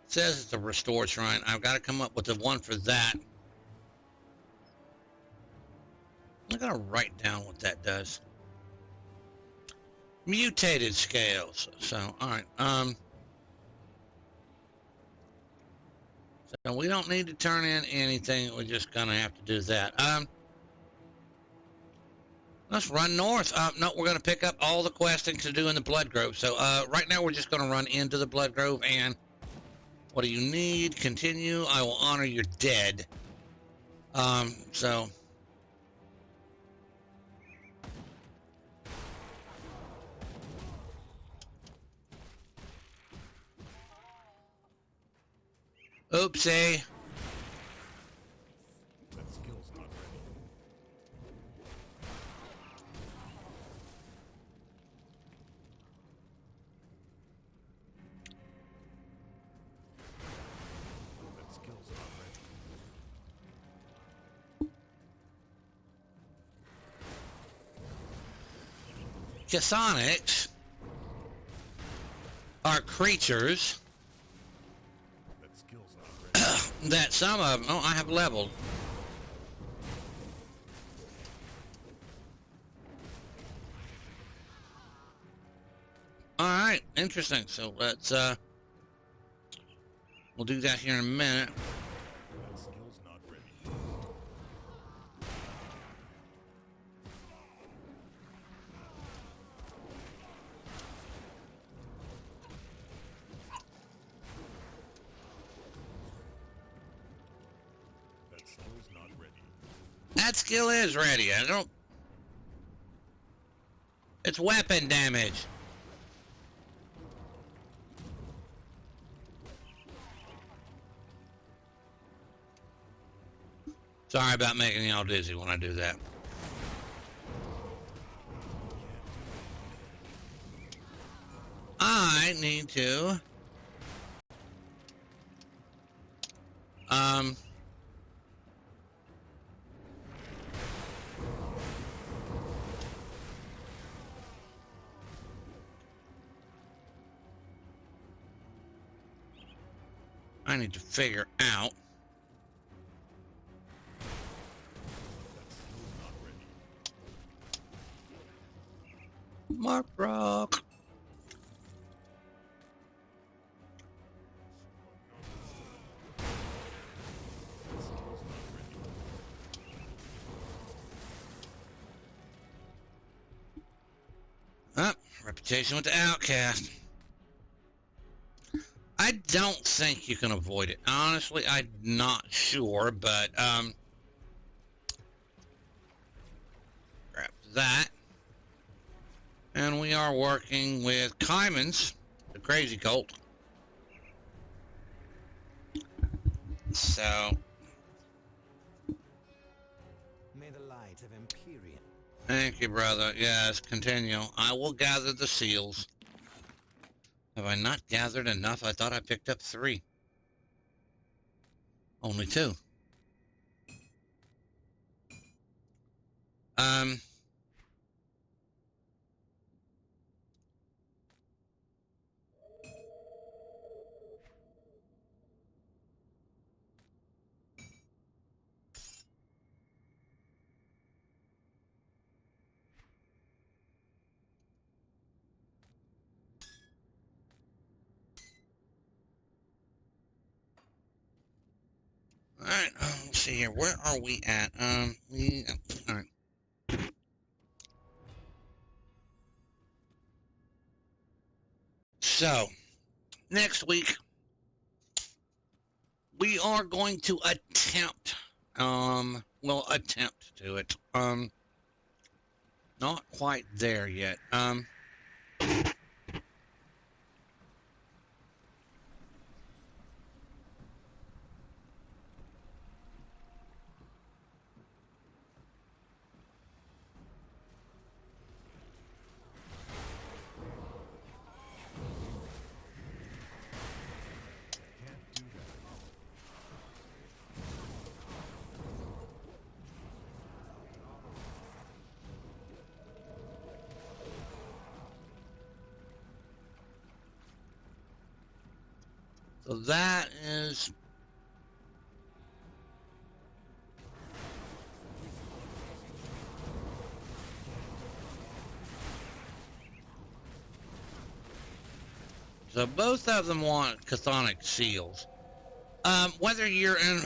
Says it's a restored shrine. I've got to come up with the one for that. I'm going to write down what that does. Mutated scales. So, all right. So we don't need to turn in anything. We're just going to have to do that. Let's run north. No, we're going to pick up all the questing to do in the Blood Grove. So right now we're just going to run into the Blood Grove. And what do you need? Continue. I will honor your dead. So... Oopsie. That skill's not ready. That skill's not ready. Chthonics are creatures that some of them, I have leveled. All right, interesting. So let's, we'll do that here in a minute. That skill's not ready. That skill's not ready. That skill is ready. I don't... It's weapon damage. Sorry about making y'all dizzy when I do that. I need to... I need to figure out... Mark Rock. Reputation with the outcast. I don't think you can avoid it. Honestly, I'm not sure, but grab that. And we are working with Kymans, the crazy cult. So, May the light of Empyrean. thank you, brother. Yes, continue. I will gather the seals. Have I not gathered enough? I thought I picked up 3. Only 2. Alright, let's see here. Where are we at? Alright. So, next week, we are going to attempt, attempt to it. Not quite there yet. So that is... So both of them want chthonic seals. Whether you're in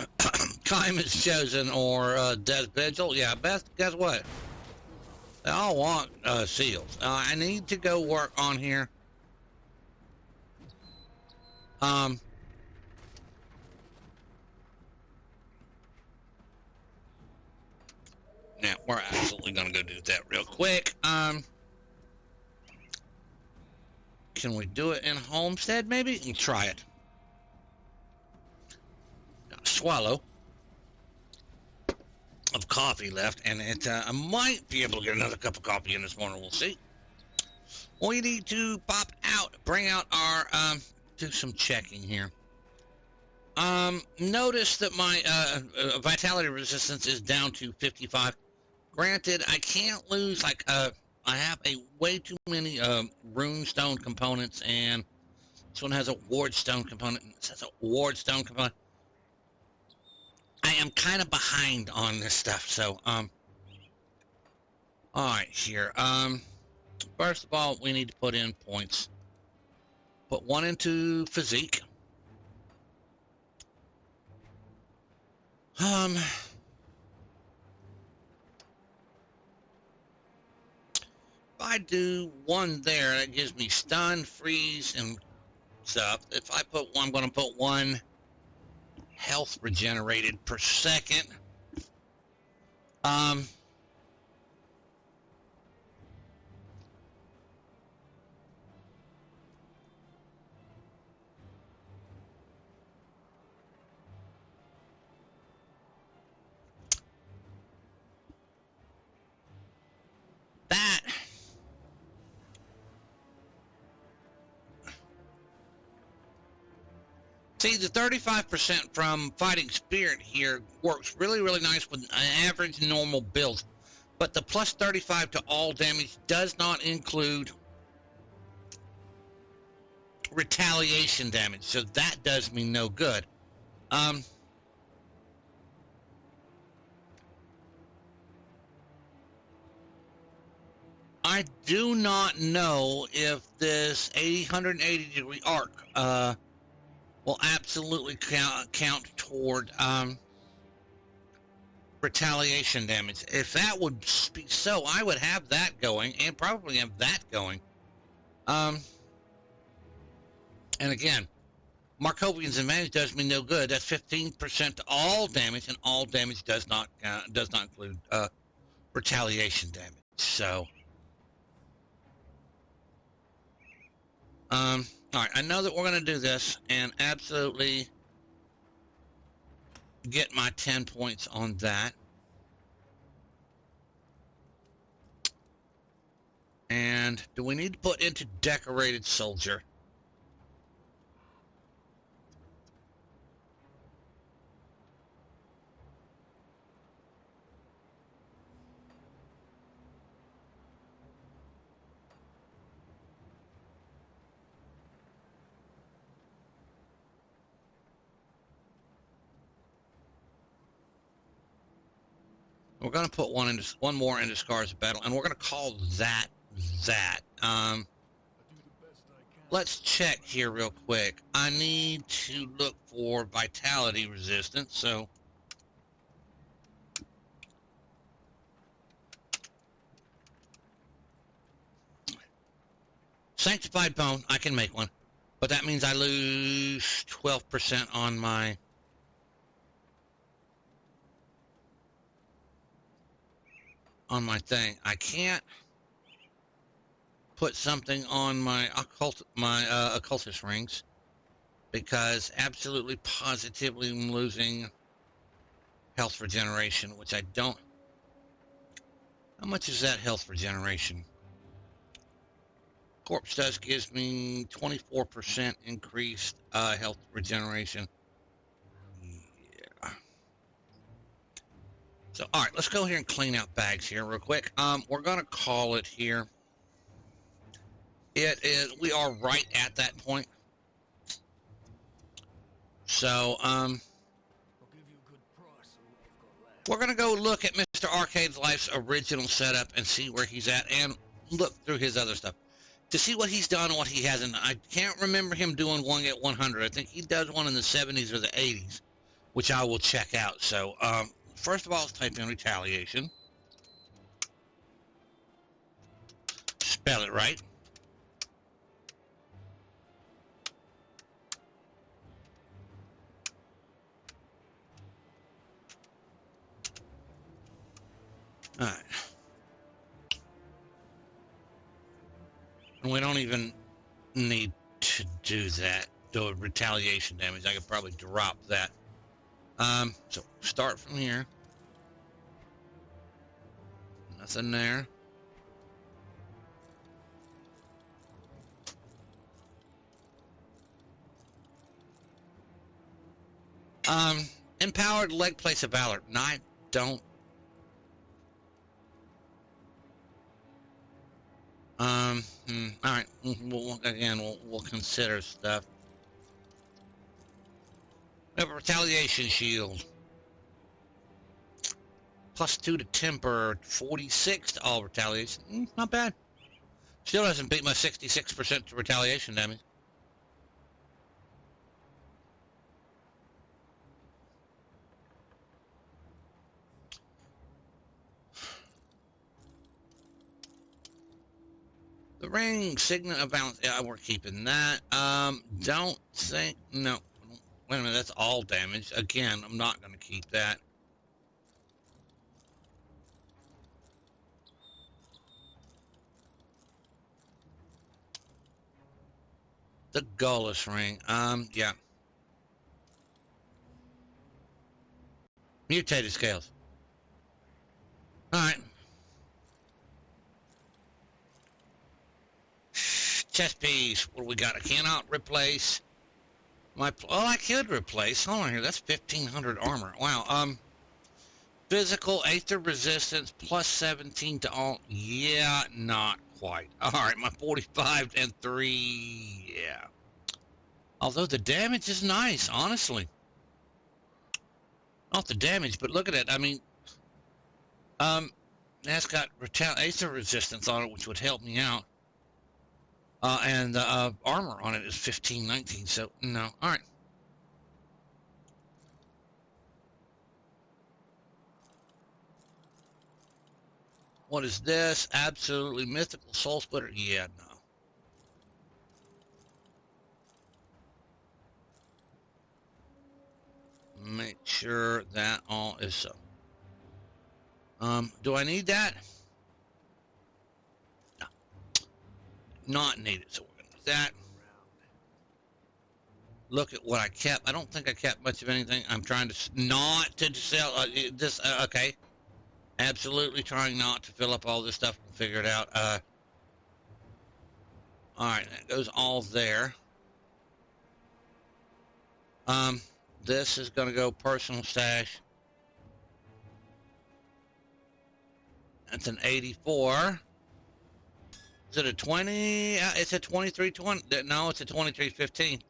Kaiman's Chosen or Death Vigil, yeah, guess what? They all want seals. I need to go work on here. Now, we're absolutely going to go do that real quick. Can we do it in Homestead, maybe? You can try it. Swallow of coffee left, and I might be able to get another cup of coffee in this morning. We'll see. We need to pop out, bring out our, do some checking here. Notice that my vitality resistance is down to 55. Granted, I can't lose, like, I have way too many runestone components, and this one has a wardstone component, and this has a wardstone component. I am kind of behind on this stuff, so, alright, here, first of all, we need to put in points. Put one into physique. If I do one there, that gives me stun, freeze, and stuff. If I put one, I'm going to put one health regenerated per second. That see, the 35% from Fighting Spirit here works really, really nice with an average normal build. But the plus 35 to all damage does not include retaliation damage, so that does me no good. I do not know if this 180-degree arc will absolutely count toward retaliation damage. If that would be so, I would have that going, and probably have that going. And again, Markovian's advantage does me no good. That's 15% to all damage, and all damage does not include retaliation damage. So, all right, I know that we're going to do this and absolutely get my 10 points on that. And do we need to put into decorated soldier? We're going to put one more into Scars of Battle, and we're going to call that. Let's check here real quick. I need to look for vitality resistance, so Sanctified bone, I can make one. But that means I lose 12% on my... thing. I can't put something on my occultist rings because absolutely positively I'm losing health regeneration, which I don't. How much is that health regeneration? Corpse Dust gives me 24% increased health regeneration. Yeah. So, all right, let's go here and clean out bags here real quick. We're gonna call it here. It is. We are right at that point. So, we're gonna go look at Mr. Arcade's Life's original setup and see where he's at, and look through his other stuff to see what he's done and what he hasn't. I can't remember him doing one at 100. I think he does one in the 70s or the 80s, which I will check out. So, first of all, let's type in retaliation. Spell it right. All right. And we don't even need to do that. Do retaliation damage. I could probably drop that. So start from here. Nothing there. Empowered leg place of valor. No, I don't. All right. We'll consider stuff. We have a retaliation shield. +2 to temper, 46 to all retaliation. Not bad. Still doesn't beat my 66% to retaliation damage. The ring, signet of balance. Yeah, we're keeping that. Don't think. No. Wait a minute. That's all damage. Again, I'm not going to keep that. The Gullus ring. Yeah. Mutated scales. All right. Chest piece. What do we got? I cannot replace my. Oh, I could replace. Hold on here. That's 1,500 armor. Wow. Physical aether resistance +17 to all. Yeah, not quite. All right, my 45 and 3. Yeah. Although the damage is nice, honestly. Not the damage, but look at it. I mean, that's got aether resistance on it, which would help me out. And the armor on it is 1519, so no. All right. What is this? Absolutely mythical soul splitter? Yeah, no. Make sure that all is so. Do I need that? No. Not needed, so we're gonna do that. Look at what I kept. I don't think I kept much of anything. I'm trying to not to sell this. Okay. Absolutely trying not to fill up all this stuff and figure it out. All right, that goes all there. This is going to go personal stash. That's an 84. Is it a 20? It's a 2320. No, it's a 2315.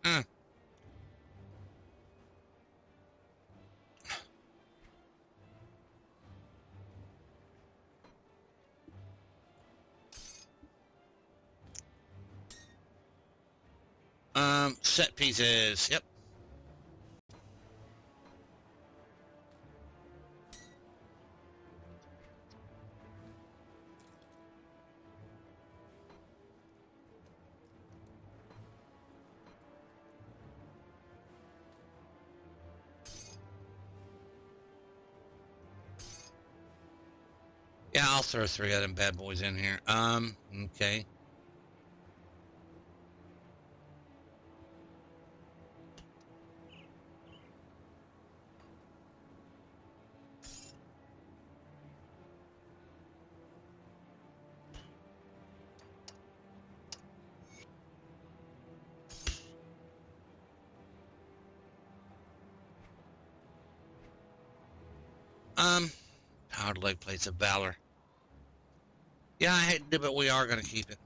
Set pieces. Yep. Yeah, I'll throw 3 of them bad boys in here. Okay. Powered leg plates of valor. Yeah, I hate to do, but we are going to keep it.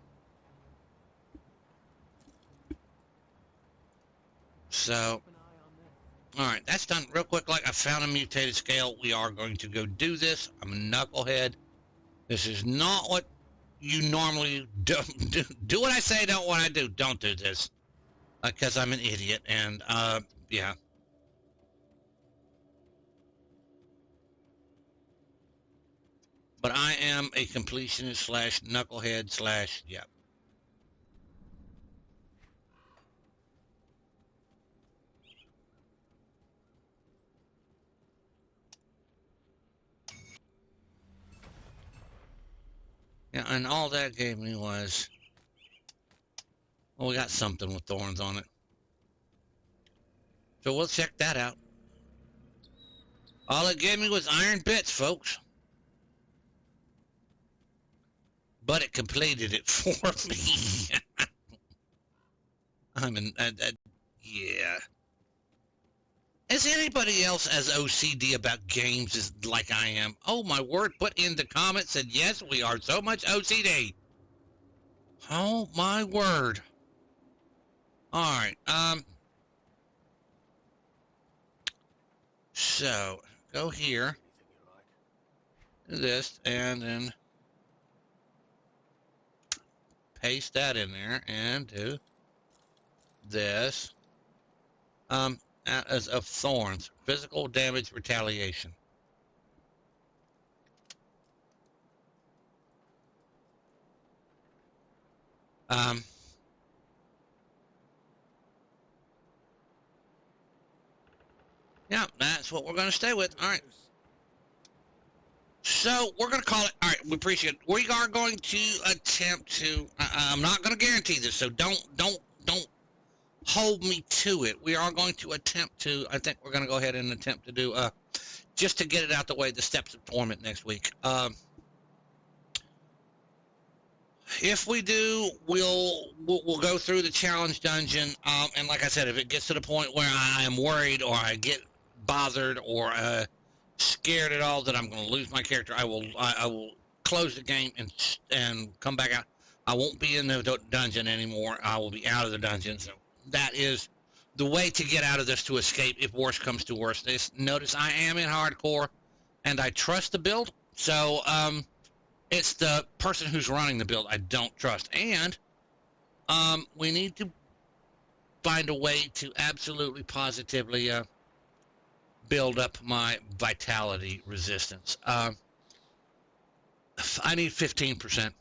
So, alright, that's done real quick. Like, I found a mutated scale. We are going to go do this. I'm a knucklehead. This is not what you normally do. Do what I say, don't what I do. Don't do this. Because I'm an idiot, and, yeah. But I am a completionist slash knucklehead slash, yeah. Yeah, and all that gave me was, well, we got something with thorns on it. So we'll check that out. All it gave me was iron bits, folks. But it completed it for me. Yeah. Is anybody else as OCD about games as like I am? Oh my word, put in the comments, said yes, we are so much OCD. Oh my word. Alright, so go here. Do this and then paste that in there and do this. As of thorns, physical damage retaliation. Yeah, that's what we're going to stay with. All right. So we're going to call it. All right, we appreciate it. We are going to attempt to. I'm not going to guarantee this, so don't hold me to it. We are going to attempt to. I think we're going to go ahead and attempt to do just to get it out the way. The steps of torment next week. If we do, we'll go through the challenge dungeon. And like I said, if it gets to the point where I am worried or I get bothered or scared at all that I'm going to lose my character, I will close the game and come back out. I won't be in the dungeon anymore. I will be out of the dungeon. So that is the way to get out of this, to escape if worse comes to worse. Notice I am in hardcore and I trust the build. So it's the person who's running the build I don't trust. And we need to find a way to absolutely positively build up my vitality resistance. I need 15%.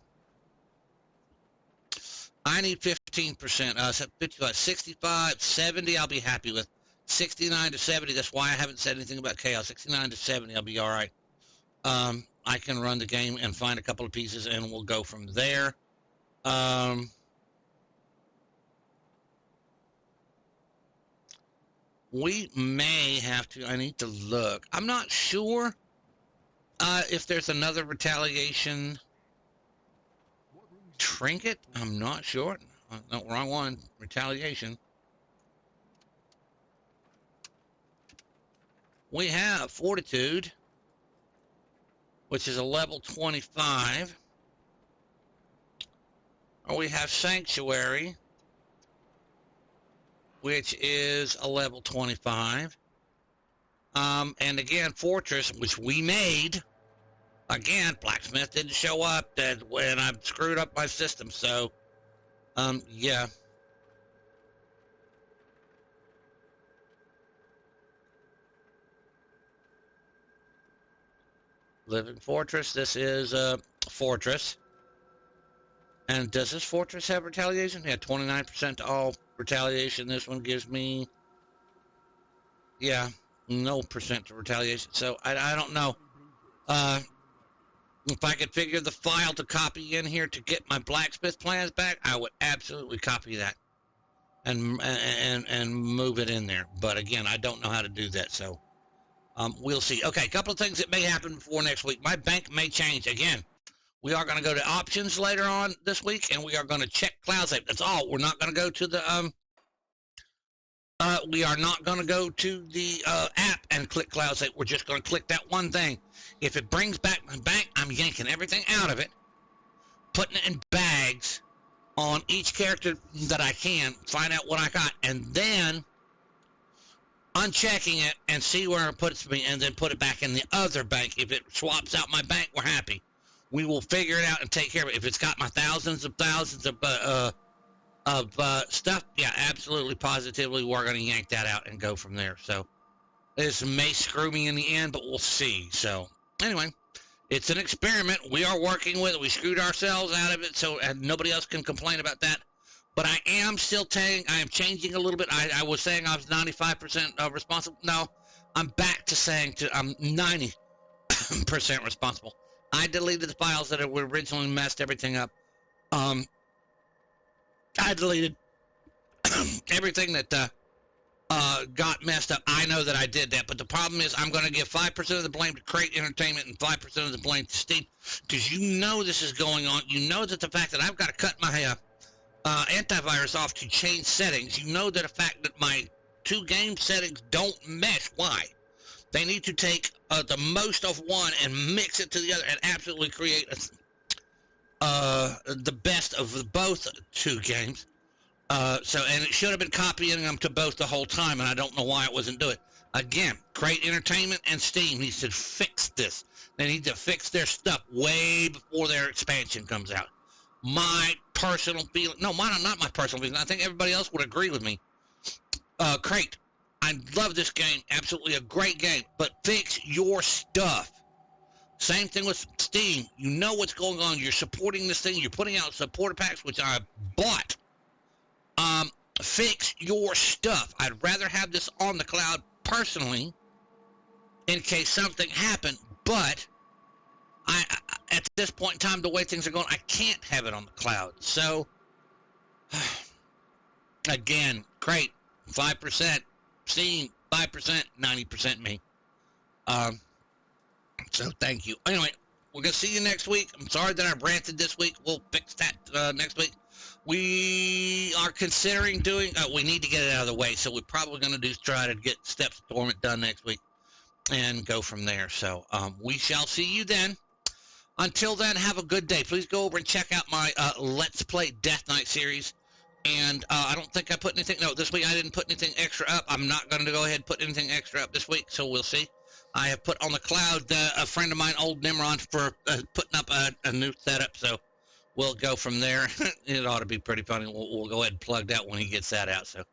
I need 15%. 65, 70, I'll be happy with. 69 to 70, that's why I haven't said anything about chaos. 69 to 70, I'll be all right. I can run the game and find a couple of pieces, and we'll go from there. We may have to, I need to look. I'm not sure if there's another retaliation trinket. I'm not sure. No, wrong one. Retaliation. We have Fortitude, which is a level 25. Or we have Sanctuary, which is a level 25. And again, Fortress, which we made. Again, Blacksmith didn't show up when I screwed up my system. So, yeah. Living Fortress. This is a Fortress. And does this Fortress have retaliation? Yeah, 29% to all retaliation. This one gives me, yeah, no percent to retaliation. So I don't know. If I could figure the file to copy in here to get my blacksmith plans back, I would absolutely copy that and move it in there. But again, I don't know how to do that, so we'll see. Okay, a couple of things that may happen before next week. My bank may change again. We are going to go to options later on this week, and we are going to check cloud save. That's all. We're not going to go to the we are not going to go to the app and click cloud save. We're just going to click that one thing. If it brings back my bank, I'm yanking everything out of it, putting it in bags on each character that I can, find out what I got, and then unchecking it and see where it puts me, and then put it back in the other bank. If it swaps out my bank, we're happy. We will figure it out and take care of it. If it's got my thousands of stuff, yeah, absolutely, positively, we're going to yank that out and go from there. So this may screw me in the end, but we'll see. So anyway, it's an experiment. We are working with it. We screwed ourselves out of it, so and nobody else can complain about that. But I am still I am changing a little bit. I was saying I was 95% responsible. No, I'm back to saying I'm 90% responsible. I deleted the files that were originally messed everything up. I deleted everything that got messed up. I know that I did that, but the problem is I'm going to give 5% of the blame to Crate Entertainment and 5% of the blame to Steam, because you know this is going on. You know that the fact that I've got to cut my antivirus off to change settings, you know that the fact that my two game settings don't mesh. Why? They need to take the most of one and mix it to the other and absolutely create the best of both two games. And it should have been copying them to both the whole time, and I don't know why it wasn't doing it. Again, Crate Entertainment and Steam needs to fix this. They need to fix their stuff way before their expansion comes out. My personal feeling, not my personal feeling, I think everybody else would agree with me. Crate, I love this game, absolutely a great game, but fix your stuff. Same thing with Steam. You know what's going on. You're supporting this thing. You're putting out supporter packs, which I bought. Fix your stuff. I'd rather have this on the cloud personally in case something happened, but I at this point in time, the way things are going, I can't have it on the cloud. So, again, Crate, 5%, Steam, 5%, 90% me. So thank you. Anyway, we're going to see you next week. I'm sorry that I ranted this week. We'll fix that next week. We are considering doing, we need to get it out of the way, so we're probably going to try to get Steps Dormant done next week and go from there. So we shall see you then. Until then, have a good day. Please go over and check out my Let's Play Death Knight series. And I don't think I put anything, no, this week I didn't put anything extra up. I'm not going to go ahead and put anything extra up this week, so we'll see. I have put on the cloud a friend of mine, Old Nimrod, for putting up a new setup, so we'll go from there. It ought to be pretty funny. We'll go ahead and plug that when he gets that out, so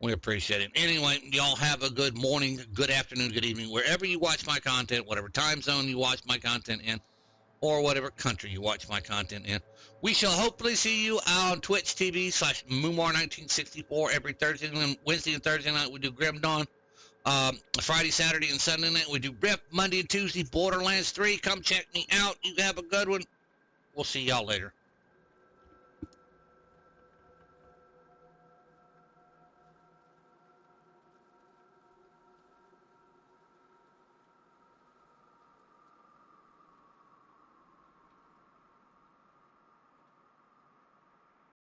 we appreciate it. Anyway, y'all have a good morning, good afternoon, good evening, wherever you watch my content, whatever time zone you watch my content in, or whatever country you watch my content in. We shall hopefully see you on Twitch TV/Mumar1964 every Wednesday and Thursday night. We do Grim Dawn. Friday, Saturday, and Sunday night we do Rift. Monday and Tuesday, Borderlands 3. Come check me out. You have a good one. We'll see y'all later.